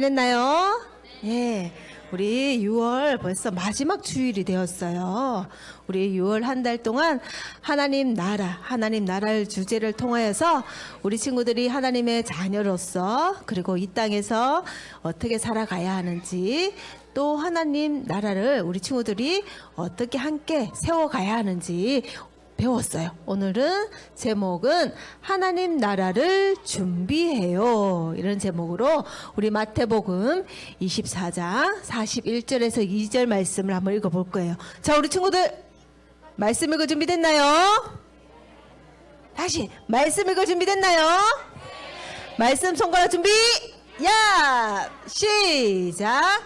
지냈나요? 예. 우리 6월 벌써 마지막 주일이 되었어요. 우리 6월 한 달 동안 하나님 나라를 주제를 통하여서 우리 친구들이 하나님의 자녀로서 그리고 이 땅에서 어떻게 살아가야 하는지 또 하나님 나라를 우리 친구들이 어떻게 함께 세워가야 하는지 배웠어요. 오늘은 제목은 하나님 나라를 준비해요. 이런 제목으로 우리 마태복음 24장 41절에서 2절 말씀을 한번 읽어볼 거예요. 자, 우리 친구들 말씀 읽을 준비됐나요? 다시 말씀 읽을 준비됐나요? 말씀 손가락 준비! 야! 시작!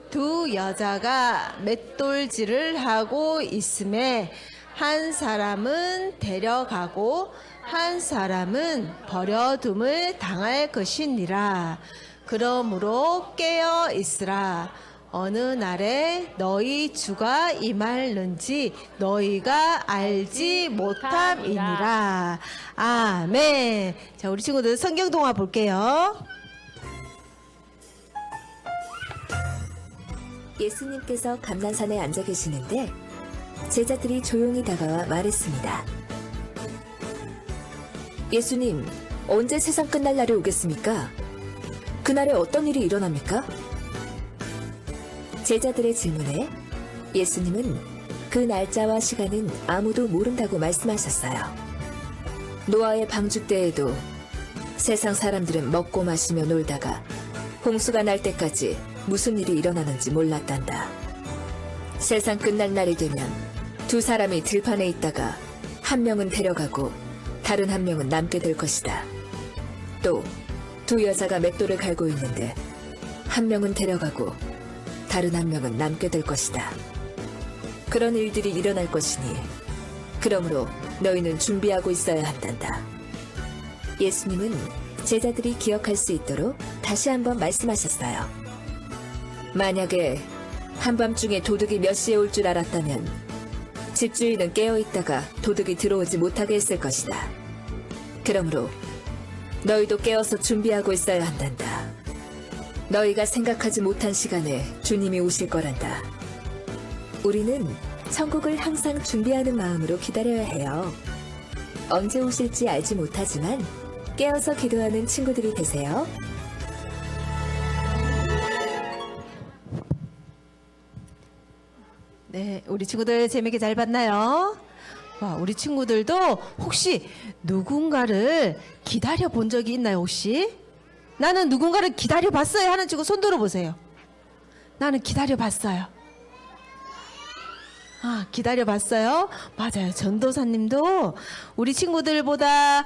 두 여자가 맷돌질을 하고 있음에 한 사람은 데려가고 한 사람은 버려둠을 당할 것이니라. 그러므로 깨어 있으라. 어느 날에 너희 주가 임할는지 너희가 알지 못함이니라. 아멘. 자, 우리 친구들 성경 동화 볼게요. 예수님께서 감난산에 앉아 계시는데 제자들이 조용히 다가와 말했습니다. 예수님, 언제 세상 끝날 날이 오겠습니까? 그날에 어떤 일이 일어납니까? 제자들의 질문에 예수님은 그 날짜와 시간은 아무도 모른다고 말씀하셨어요. 노아의 방주 때에도 세상 사람들은 먹고 마시며 놀다가 홍수가 날 때까지 무슨 일이 일어나는지 몰랐단다. 세상 끝날 날이 되면 두 사람이 들판에 있다가 한 명은 데려가고 다른 한 명은 남게 될 것이다. 또 두 여자가 맷돌을 갈고 있는데 한 명은 데려가고 다른 한 명은 남게 될 것이다. 그런 일들이 일어날 것이니 그러므로 너희는 준비하고 있어야 한단다. 예수님은 제자들이 기억할 수 있도록 다시 한번 말씀하셨어요. 만약에 한밤중에 도둑이 몇 시에 올 줄 알았다면 집주인은 깨어있다가 도둑이 들어오지 못하게 했을 것이다. 그러므로 너희도 깨어서 준비하고 있어야 한단다. 너희가 생각하지 못한 시간에 주님이 오실 거란다. 우리는 천국을 항상 준비하는 마음으로 기다려야 해요. 언제 오실지 알지 못하지만 깨어서 기도하는 친구들이 되세요. 네, 우리 친구들 재밌게 잘 봤나요? 와, 우리 친구들도 혹시 누군가를 기다려 본 적이 있나요, 혹시? 나는 누군가를 기다려 봤어요 하는 친구 손 들어 보세요. 나는 기다려 봤어요. 아, 기다려 봤어요? 맞아요. 전도사님도 우리 친구들보다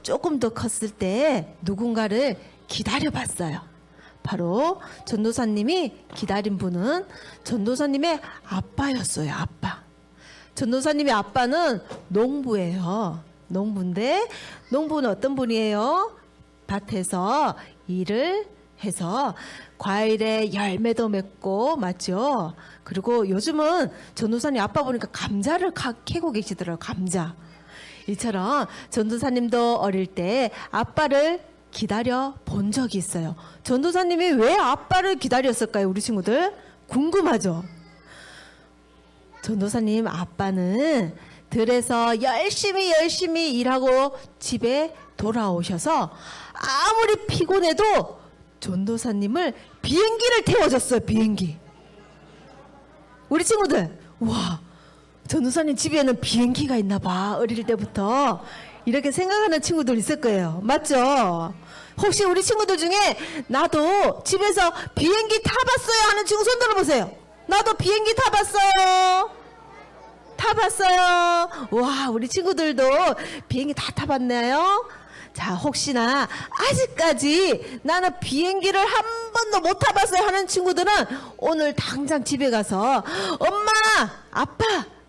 조금 더 컸을 때 누군가를 기다려 봤어요. 바로 전도사님이 기다린 분은 전도사님의 아빠였어요. 아빠. 전도사님의 아빠는 농부예요. 농부인데 농부는 어떤 분이에요? 밭에서 일을 해서 과일에 열매도 맺고 맞죠? 그리고 요즘은 전도사님 아빠 보니까 감자를 캐고 계시더라고요. 감자. 이처럼 전도사님도 어릴 때 아빠를 기다려 본 적이 있어요. 전도사님이 왜 아빠를 기다렸을까요? 우리 친구들 궁금하죠? 전도사님 아빠는 들에서 열심히 일하고 집에 돌아오셔서 아무리 피곤해도 전도사님을 비행기를 태워줬어요. 비행기. 우리 친구들, 와, 전도사님 집에는 비행기가 있나 봐. 어릴 때부터 이렇게 생각하는 친구들 있을 거예요. 맞죠? 혹시 우리 친구들 중에 나도 집에서 비행기 타봤어요 하는 친구 손 들어보세요. 나도 비행기 타봤어요. 타봤어요. 와, 우리 친구들도 비행기 다 타봤나요? 자, 혹시나 아직까지 나는 비행기를 한 번도 못 타봤어요 하는 친구들은 오늘 당장 집에 가서 엄마, 아빠,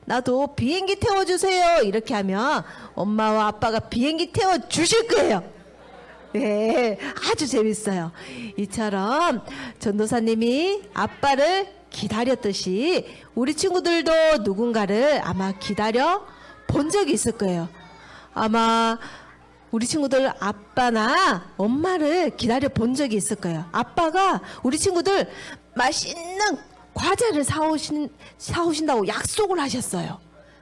나도 비행기 태워주세요. 이렇게 하면 엄마와 아빠가 비행기 태워주실 거예요. 네, 아주 재밌어요. 이처럼 전도사님이 아빠를 기다렸듯이 우리 친구들도 누군가를 아마 기다려 본 적이 있을 거예요. 아마 우리 친구들 아빠나 엄마를 기다려 본 적이 있을 거예요. 아빠가 우리 친구들 맛있는 과자를 사오신다고 약속을 하셨어요.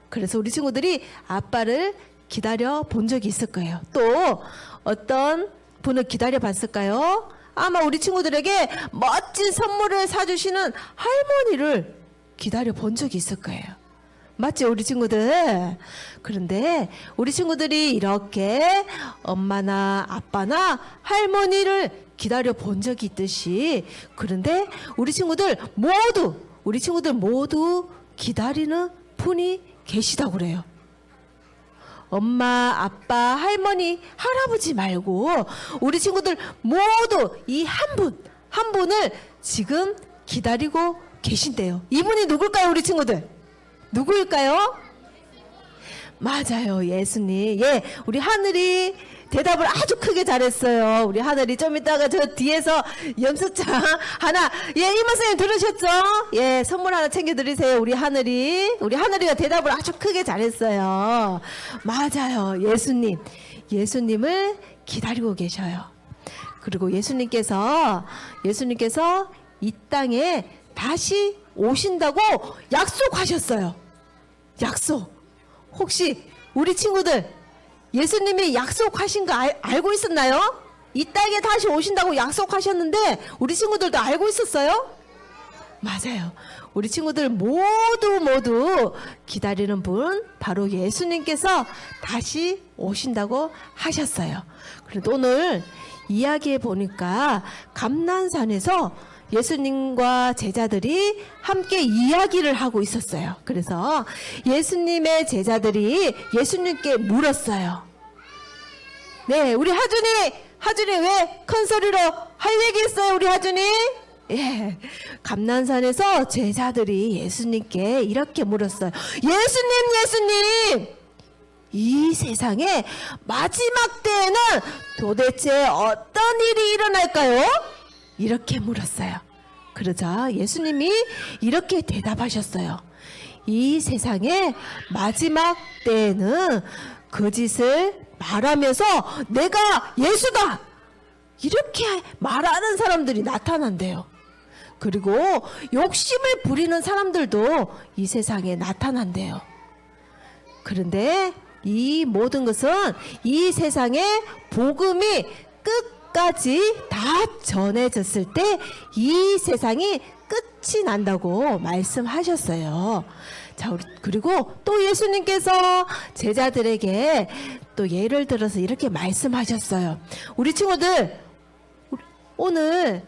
그래서 우리 친구들이 아빠를 기다려 본 적이 있을 거예요. 또 어떤 분을 기다려 봤을까요? 아마 우리 친구들에게 멋진 선물을 사주시는 할머니를 기다려 본 적이 있을 거예요. 맞죠, 우리 친구들? 그런데 우리 친구들이 이렇게 엄마나 아빠나 할머니를 기다려 본 적이 있듯이, 그런데 우리 친구들 모두 기다리는 분이 계시다고 그래요. 엄마, 아빠, 할머니, 할아버지 말고 우리 친구들 모두 이 한 분을 지금 기다리고 계신대요. 이분이 누굴까요, 우리 친구들? 누구일까요? 맞아요, 예수님. 예, 우리 하늘이 대답을 아주 크게 잘했어요. 우리 하늘이 좀 이따가 저 뒤에서 염소장 하나, 예, 이모 선생님 들으셨죠? 예, 선물 하나 챙겨드리세요. 우리 하늘이가 대답을 아주 크게 잘했어요. 맞아요, 예수님을 기다리고 계셔요. 그리고 예수님께서 이 땅에 다시 오신다고 약속하셨어요. 약속. 혹시 우리 친구들 예수님이 약속하신 거 알고 있었나요? 이 땅에 다시 오신다고 약속하셨는데 우리 친구들도 알고 있었어요? 맞아요. 우리 친구들 모두 기다리는 분 바로 예수님께서 다시 오신다고 하셨어요. 그런데 오늘 이야기해 보니까 감난산에서 예수님과 제자들이 함께 이야기를 하고 있었어요. 그래서 예수님의 제자들이 예수님께 물었어요. 네, 우리 하준이 왜 큰 소리로 할 얘기 있어요, 우리 하준이? 예, 감난산에서 제자들이 예수님께 이렇게 물었어요. 예수님! 이 세상의 마지막 때에는 도대체 어떤 일이 일어날까요? 이렇게 물었어요. 그러자 예수님이 이렇게 대답하셨어요. 이 세상의 마지막 때에는 거짓을 말하면서 내가 예수다! 이렇게 말하는 사람들이 나타난대요. 그리고 욕심을 부리는 사람들도 이 세상에 나타난대요. 그런데 이 모든 것은 이 세상에 복음이 끝까지 다 전해졌을 때 이 세상이 끝이 난다고 말씀하셨어요. 자, 그리고 또 예수님께서 제자들에게 또 예를 들어서 이렇게 말씀하셨어요. 우리 친구들, 오늘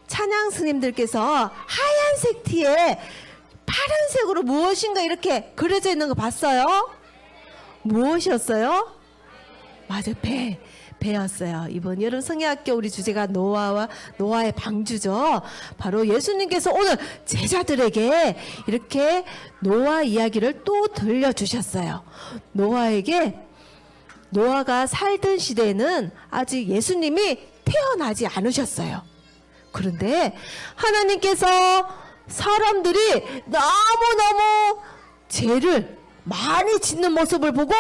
찬양 스님들께서 하얀색 티에 파란색으로 무엇인가 이렇게 그려져 있는 거 봤어요? 무엇이었어요? 맞아요, 배였어요. 이번 여름 성야학교 우리 주제가 노아의 방주죠. 바로 예수님께서 오늘 제자들에게 이렇게 노아 이야기를 또 들려주셨어요. 노아가 살던 시대에는 아직 예수님이 태어나지 않으셨어요. 그런데 하나님께서 사람들이 너무너무 죄를 많이 짓는 모습을 보고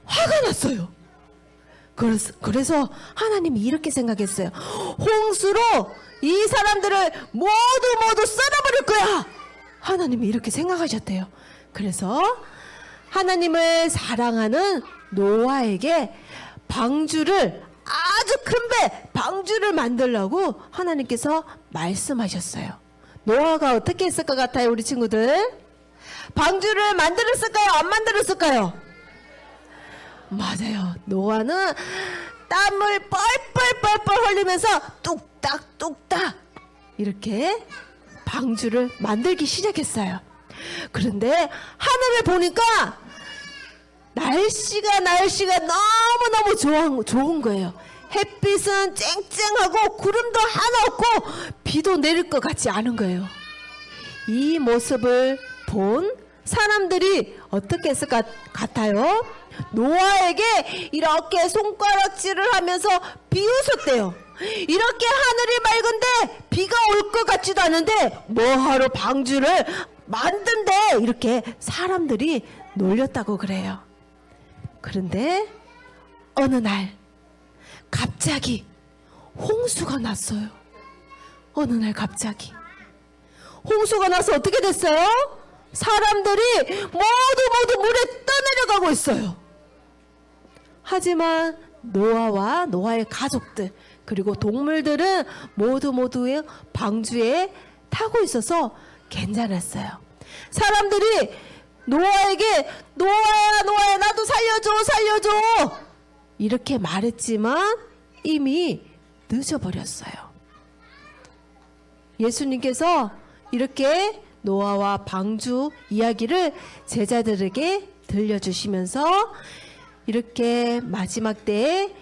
화가 났어요. 그래서 하나님이 이렇게 생각했어요. 홍수로 이 사람들을 모두 썰어버릴 거야. 하나님이 이렇게 생각하셨대요. 그래서 하나님을 사랑하는 노아에게 방주를 아주 큰 방주를 만들라고 하나님께서 말씀하셨어요. 노아가 어떻게 했을 것 같아요, 우리 친구들? 방주를 만들었을까요? 안 만들었을까요? 맞아요. 노아는 땀을 뻘뻘 흘리면서 뚝딱 이렇게 방주를 만들기 시작했어요. 그런데 하늘을 보니까 날씨가 너무너무 좋은 거예요. 햇빛은 쨍쨍하고 구름도 하나 없고 비도 내릴 것 같지 않은 거예요. 이 모습을 본 사람들이 어떻게 했을 것 같아요? 노아에게 이렇게 손가락질을 하면서 비웃었대요. 이렇게 하늘이 맑은데 비가 올 것 같지도 않은데 뭐하러 방주를 만든대, 이렇게 사람들이 놀렸다고 그래요. 그런데 어느 날 갑자기 홍수가 났어요. 어느 날 갑자기 홍수가 나서 어떻게 됐어요? 사람들이 모두 물에 떠내려가고 있어요. 하지만 노아와 노아의 가족들 그리고 동물들은 모두의 방주에 타고 있어서 괜찮았어요. 사람들이 노아에게 노아야 나도 살려줘 이렇게 말했지만 이미 늦어버렸어요. 예수님께서 이렇게 노아와 방주 이야기를 제자들에게 들려주시면서 이렇게 마지막 때에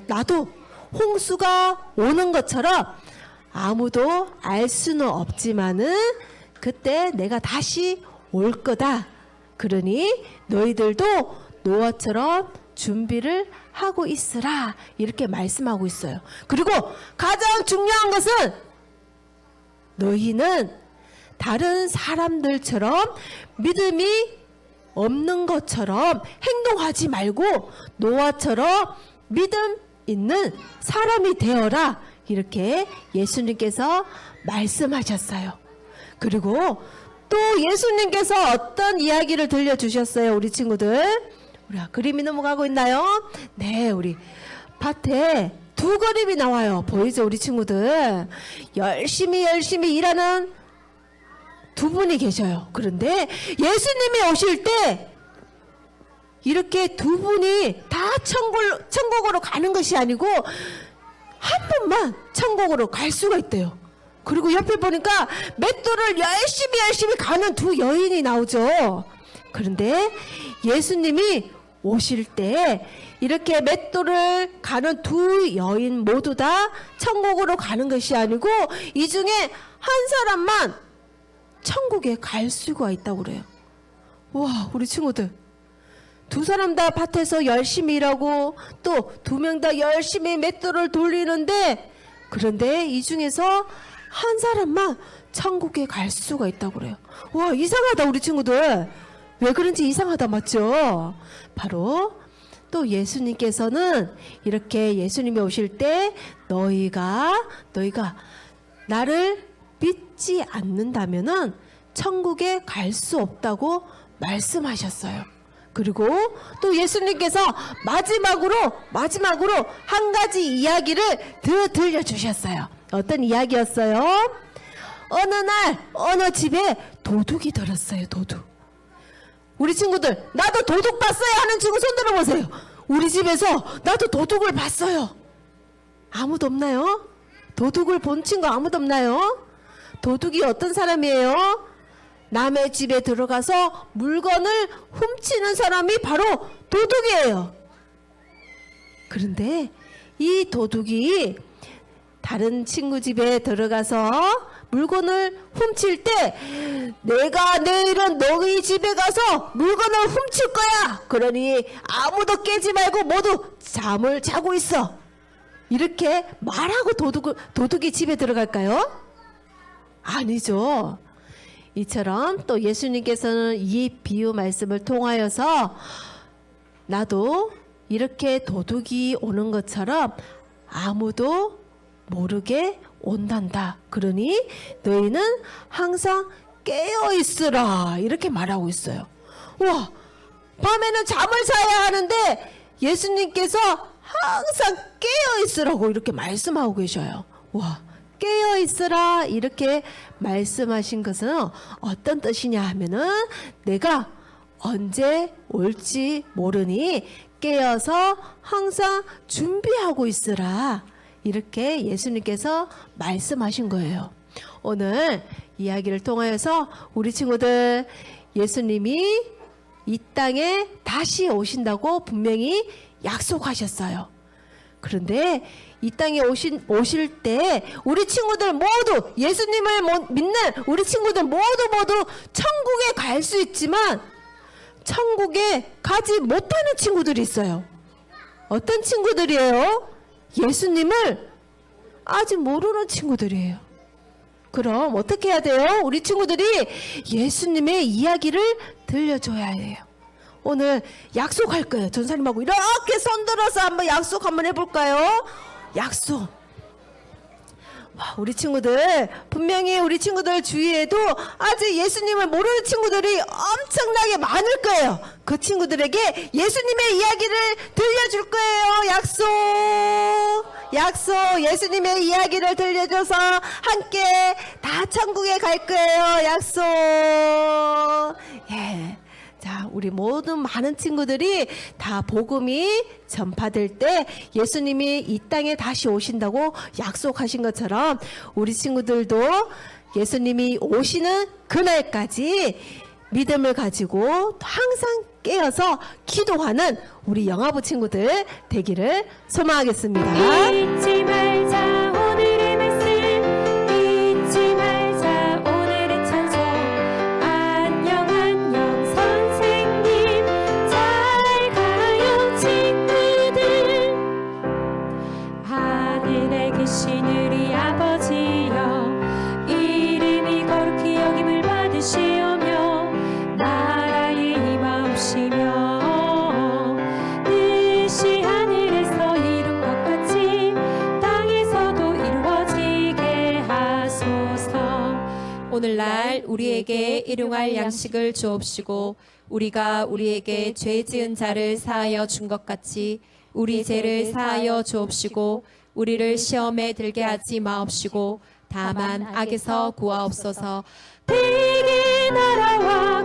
나도 홍수가 오는 것처럼 아무도 알 수는 없지만은 그때 내가 다시 올 거다. 그러니 너희들도 노아처럼 준비를 하고 있으라. 이렇게 말씀하고 있어요. 그리고 가장 중요한 것은 너희는 다른 사람들처럼 믿음이 없는 것처럼 행동하지 말고 노아처럼 믿음 있는 사람이 되어라. 이렇게 예수님께서 말씀하셨어요. 그리고 또 예수님께서 어떤 이야기를 들려주셨어요, 우리 친구들? 우리가 그림이 넘어가고 있나요? 네, 우리 밭에 두 그림이 나와요. 보이죠, 우리 친구들? 열심히 일하는 두 분이 계셔요. 그런데 예수님이 오실 때 이렇게 두 분이 다 천국으로 가는 것이 아니고 한 분만 천국으로 갈 수가 있대요. 그리고 옆에 보니까 맷돌을 열심히 가는 두 여인이 나오죠. 그런데 예수님이 오실 때 이렇게 맷돌을 가는 두 여인 모두 다 천국으로 가는 것이 아니고 이 중에 한 사람만 천국에 갈 수가 있다고 그래요. 와, 우리 친구들 두 사람 다 밭에서 열심히 일하고 또 두 명 다 열심히 맷돌을 돌리는데 그런데 이 중에서 한 사람만 천국에 갈 수가 있다고 그래요. 와, 이상하다 우리 친구들. 왜 그런지 이상하다 맞죠? 바로 또 예수님께서는 이렇게 예수님이 오실 때 너희가 나를 믿지 않는다면은 천국에 갈 수 없다고 말씀하셨어요. 그리고 또 예수님께서 마지막으로 한 가지 이야기를 들려주셨어요. 어떤 이야기였어요? 어느 날 어느 집에 도둑이 들었어요. 도둑. 우리 친구들 나도 도둑 봤어요 하는 친구 손 들어보세요. 우리 집에서 나도 도둑을 봤어요. 아무도 없나요? 도둑을 본 친구 아무도 없나요? 도둑이 어떤 사람이에요? 남의 집에 들어가서 물건을 훔치는 사람이 바로 도둑이에요. 그런데 이 도둑이 다른 친구 집에 들어가서 물건을 훔칠 때 내가 내일은 너희 집에 가서 물건을 훔칠 거야. 그러니 아무도 깨지 말고 모두 잠을 자고 있어. 이렇게 말하고 도둑이 집에 들어갈까요? 아니죠. 이처럼 또 예수님께서는 이 비유 말씀을 통하여서 나도 이렇게 도둑이 오는 것처럼 아무도 모르게 온단다. 그러니 너희는 항상 깨어 있으라. 이렇게 말하고 있어요. 와, 밤에는 잠을 자야 하는데 예수님께서 항상 깨어 있으라고 이렇게 말씀하고 계셔요. 와, 깨어 있으라 이렇게 말씀하신 것은 어떤 뜻이냐 하면은 내가 언제 올지 모르니 깨어서 항상 준비하고 있으라. 이렇게 예수님께서 말씀하신 거예요. 오늘 이야기를 통하여서 우리 친구들 예수님이 이 땅에 다시 오신다고 분명히 약속하셨어요. 그런데 이 땅에 오실 때 우리 친구들 모두 예수님을 믿는 우리 친구들 모두 천국에 갈 수 있지만 천국에 가지 못하는 친구들이 있어요. 어떤 친구들이에요? 예수님을 아직 모르는 친구들이에요. 그럼 어떻게 해야 돼요? 우리 친구들이 예수님의 이야기를 들려줘야 해요. 오늘 약속할 거예요. 전사님하고 이렇게 손들어서 한번 약속 한번 해볼까요? 약속. 와, 우리 친구들 분명히 우리 친구들 주위에도 아직 예수님을 모르는 친구들이 엄청나게 많을 거예요. 그 친구들에게 예수님의 이야기를 들려줄 거예요. 약속. 약속. 예수님의 이야기를 들려줘서 함께 다 천국에 갈 거예요. 약속. 예. 자, 우리 모든 많은 친구들이 다 복음이 전파될 때 예수님이 이 땅에 다시 오신다고 약속하신 것처럼 우리 친구들도 예수님이 오시는 그날까지 믿음을 가지고 항상 깨어서 기도하는 우리 영아부 친구들 되기를 소망하겠습니다. 잊지 말자 오늘의 말씀, 잊지 말자 오늘의 찬송. 안녕 안녕 선생님, 잘 가요 친구들. 하늘에 계신 우리 아버지여, 이름이 거룩히 여김을 받으시오며 나라의 임하옵시며 뜻이 하늘에서 이룬 것 같이 땅에서도 이루어지게 하소서. 오늘날 우리에게 일용할 양식을 주옵시고 우리가 우리에게 죄 지은 자를 사하여 준 것 같이 우리 죄를 사하여 주옵시고 우리를 시험에 들게 하지 마옵시고 다만 악에서 구하옵소서. 대개 나라와